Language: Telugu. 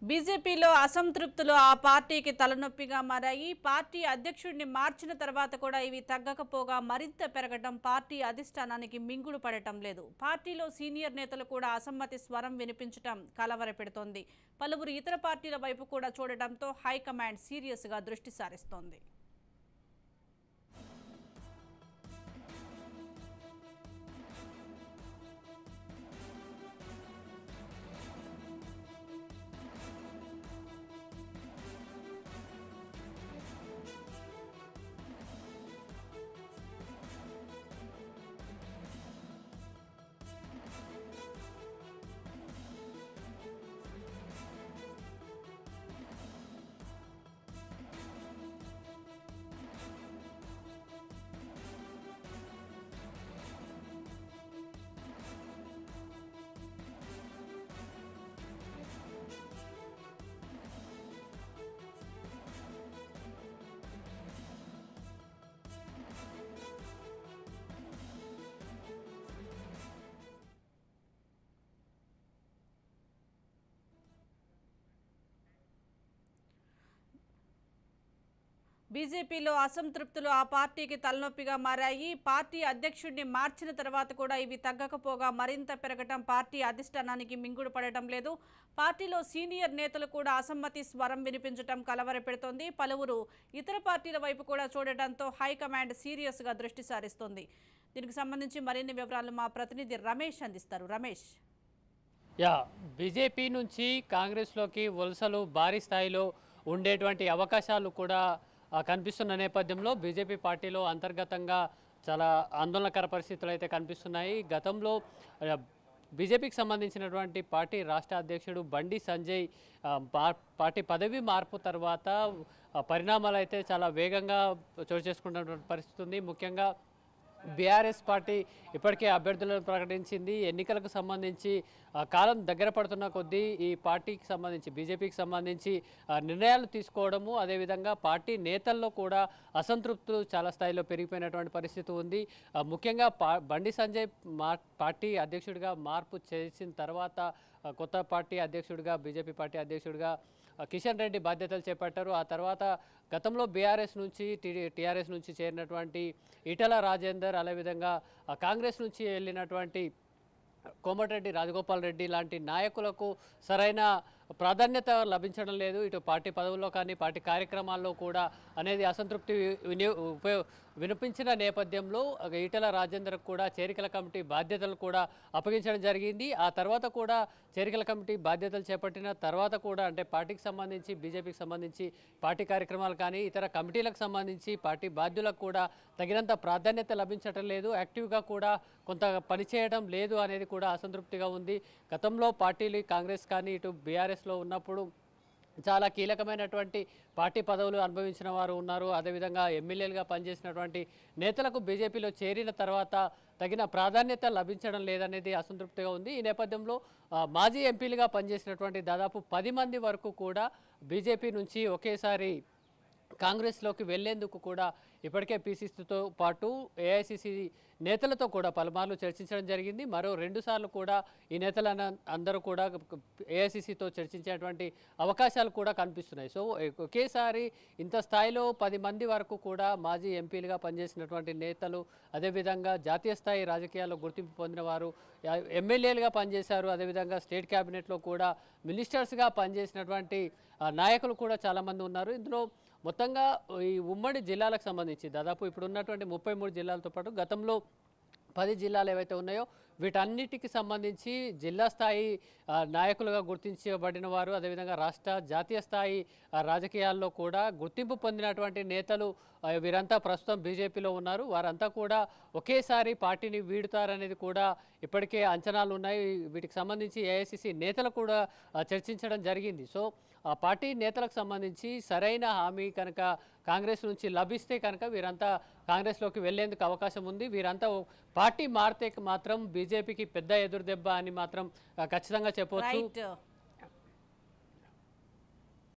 బీజేపీలో అసంతృప్తులు ఆ పార్టీకి తలనొప్పిగా మారాయి. పార్టీ అధ్యక్షుడిని మార్చిన తర్వాత కూడా ఇవి తగ్గకపోగా మరింత పెరగడం పార్టీ అధిష్టానానికి మింగుడు పడటం లేదు. పార్టీలో సీనియర్ నేతలు కూడా అసమ్మతి స్వరం వినిపించడం కలవరపెడుతోంది. పలువురు ఇతర పార్టీల వైపు కూడా చూడటంతో హైకమాండ్ సీరియస్గా దృష్టి సారిస్తోంది. బీజేపీలో అసంతృప్తులు ఆ పార్టీకి తలనొప్పిగా మారాయి. పార్టీ అధ్యక్షుడిని మార్చిన తర్వాత కూడా ఇవి తగ్గకపోగా మరింత పెరగటం పార్టీ అధిష్టానానికి మింగుడు పడటం లేదు. పార్టీలో సీనియర్ నేతలు కూడా అసమ్మతి స్వరం వినిపించడం కలవరపెడుతోంది. పలువురు ఇతర పార్టీల వైపు కూడా చూడటంతో హైకమాండ్ సీరియస్గా దృష్టి సారిస్తోంది. దీనికి సంబంధించి మరిన్ని వివరాలు మా ప్రతినిధి రమేష్ అందిస్తారు. రమేష్, బీజేపీ నుంచి కాంగ్రెస్లోకి వలసలు భారీ స్థాయిలో ఉండేటువంటి అవకాశాలు కూడా కనిపిస్తున్న నేపథ్యంలో బీజేపీ పార్టీలో అంతర్గతంగా చాలా ఆందోళనకర పరిస్థితులు అయితే కనిపిస్తున్నాయి. గతంలో బీజేపీకి సంబంధించినటువంటి పార్టీ రాష్ట్ర అధ్యక్షుడు బండి సంజయ్ పార్టీ పదవి మార్పు తర్వాత పరిణామాలు అయితే చాలా వేగంగా చోటు చేసుకున్నటువంటి పరిస్థితి ఉంది. ముఖ్యంగా బీఆర్ఎస్ పార్టీ ఇప్పటికే అభ్యర్థులను ప్రకటించింది. ఎన్నికలకు సంబంధించి కాలం దగ్గర పడుతున్న కొద్దీ ఈ పార్టీకి సంబంధించి బీజేపీకి సంబంధించి నిర్ణయాలు తీసుకోవడము, అదేవిధంగా పార్టీ నేతల్లో కూడా అసంతృప్తులు చాలా స్థాయిలో పెరిగిపోయినటువంటి పరిస్థితి ఉంది. ముఖ్యంగా బండి సంజయ్ పార్టీ అధ్యక్షుడిగా మార్పు చేసిన తర్వాత కొత్త పార్టీ అధ్యక్షుడిగా బీజేపీ పార్టీ అధ్యక్షుడిగా కిషన్ రెడ్డి బాధ్యతలు చేపట్టారు. ఆ తర్వాత గతంలో బీఆర్ఎస్ నుంచి టీఆర్ఎస్ నుంచి చేరినటువంటి ఈటల రాజేందర్, అదేవిధంగా కాంగ్రెస్ నుంచి వెళ్ళినటువంటి కోమటిరెడ్డి రాజగోపాల్ రెడ్డి లాంటి నాయకులకు సరైన ప్రాధాన్యత లభించడం లేదు. ఇటు పార్టీ పదవుల్లో కానీ పార్టీ కార్యక్రమాల్లో కూడా అనేది అసంతృప్తి వినిపించిన నేపథ్యంలో ఈటల రాజేందర్కు కూడా చేరికల కమిటీ బాధ్యతలు కూడా అప్పగించడం జరిగింది. ఆ తర్వాత కూడా చేరికల కమిటీ బాధ్యతలు చేపట్టిన తర్వాత కూడా అంటే పార్టీకి సంబంధించి బీజేపీకి సంబంధించి పార్టీ కార్యక్రమాలు కానీ ఇతర కమిటీలకు సంబంధించి పార్టీ బాధ్యులకు కూడా తగినంత ప్రాధాన్యత లభించడం లేదు. యాక్టివ్గా కూడా కొంత పనిచేయడం లేదు అనేది కూడా అసంతృప్తిగా ఉంది. గతంలో పార్టీలు కాంగ్రెస్ కానీ ఇటు బీఆర్ఎస్లో ఉన్నప్పుడు చాలా కీలకమైనటువంటి పార్టీ పదవులు అనుభవించిన వారు ఉన్నారు. అదేవిధంగా ఎమ్మెల్యేలుగా పనిచేసినటువంటి నేతలకు బీజేపీలో చేరిన తర్వాత తగిన ప్రాధాన్యత లభించడం లేదనేది అసంతృప్తిగా ఉంది. ఈ నేపథ్యంలో మాజీ ఎంపీలుగా పనిచేసినటువంటి దాదాపు 10 మంది వరకు కూడా బీజేపీ నుంచి ఒకేసారి కాంగ్రెస్లోకి వెళ్లేందుకు కూడా ఇప్పటికే పీసీసీతో పాటు ఏఐసీసీ నేతలతో కూడా పలుమార్లు చర్చించడం జరిగింది. మరో 2 సార్లు కూడా ఈ నేతలను అందరూ కూడా ఏఐసీసీతో చర్చించేటువంటి అవకాశాలు కూడా కనిపిస్తున్నాయి. సో ఒకేసారి ఇంత స్థాయిలో 10 మంది వరకు కూడా మాజీ ఎంపీలుగా పనిచేసినటువంటి నేతలు, అదేవిధంగా జాతీయ స్థాయి రాజకీయాల్లో గుర్తింపు పొందిన వారు, ఎమ్మెల్యేలుగా పనిచేశారు, అదేవిధంగా స్టేట్ క్యాబినెట్లో కూడా మినిస్టర్స్గా పనిచేసినటువంటి నాయకులు కూడా చాలామంది ఉన్నారు. ఇందులో మొత్తంగా ఈ ఉమ్మడి జిల్లాలకు సంబంధించి దాదాపు ఇప్పుడు ఉన్నటువంటి 33 జిల్లాలతో పాటు గతంలో 10 జిల్లాలు ఏవైతే ఉన్నాయో వీటన్నిటికి సంబంధించి జిల్లా స్థాయి నాయకులుగా గుర్తించబడిన వారు, అదేవిధంగా రాష్ట్ర జాతీయ స్థాయి రాజకీయాల్లో కూడా గుర్తింపు పొందినటువంటి నేతలు వీరంతా ప్రస్తుతం బీజేపీలో ఉన్నారు. వారంతా కూడా ఒకేసారి పార్టీని వీడుతారనేది కూడా ఇప్పటికే అంచనాలు ఉన్నాయి. వీటికి సంబంధించి ఏఐసీసీ నేతలు కూడా చర్చించడం జరిగింది. సో ఆ పార్టీ నేతలకు సంబంధించి సరైన హామీ కనుక కాంగ్రెస్ నుంచి లభిస్తే కనుక వీరంతా కాంగ్రెస్లోకి వెళ్లేందుకు అవకాశం ఉంది. వీరంతా పార్టీ మారితే మాత్రం బీజేపీకి పెద్ద ఎదురుదెబ్బ అని మాత్రం ఖచ్చితంగా చెప్పవచ్చు.